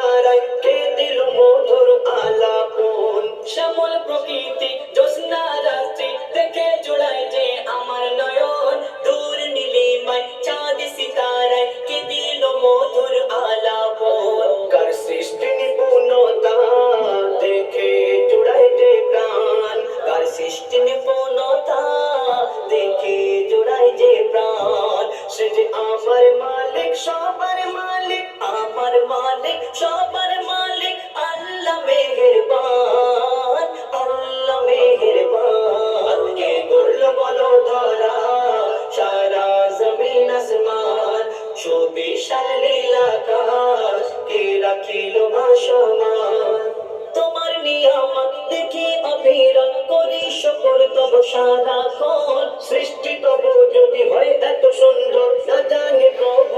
সিতারায় কে দিল মধুর আলাপন। শ্যামল প্রকৃতি জ্যোৎস্না রাত্রি দেখে জোড়ায় যে আমার নয়ন। দূর নীলিমায় চাঁদ সিতারায় কে দিল মধুর আলাপন। কার সৃষ্টি নিপুণতা দেখে জোড়ায় যে প্রাণ। কার সৃষ্টি নিপুণতা দেখে জোড়ায় যে প্রাণ। সে যে আমার মালিক সবার মালিক, আমার মালিক সবার মালিক, আল্লাহ মেহেরবান, আল্লাহ মেহেরবান। কে গড়ল বলো ধরা সারা জমিন আসমান, সুবিশাল নীলাকাশ কে রাখিল ভাসমান। তোমার নিয়ামত দেখি অবিরল করি শুকর তব সারাক্ষণ। সৃষ্টি তব যদি হয় এত সুন্দর, না জানি প্রভু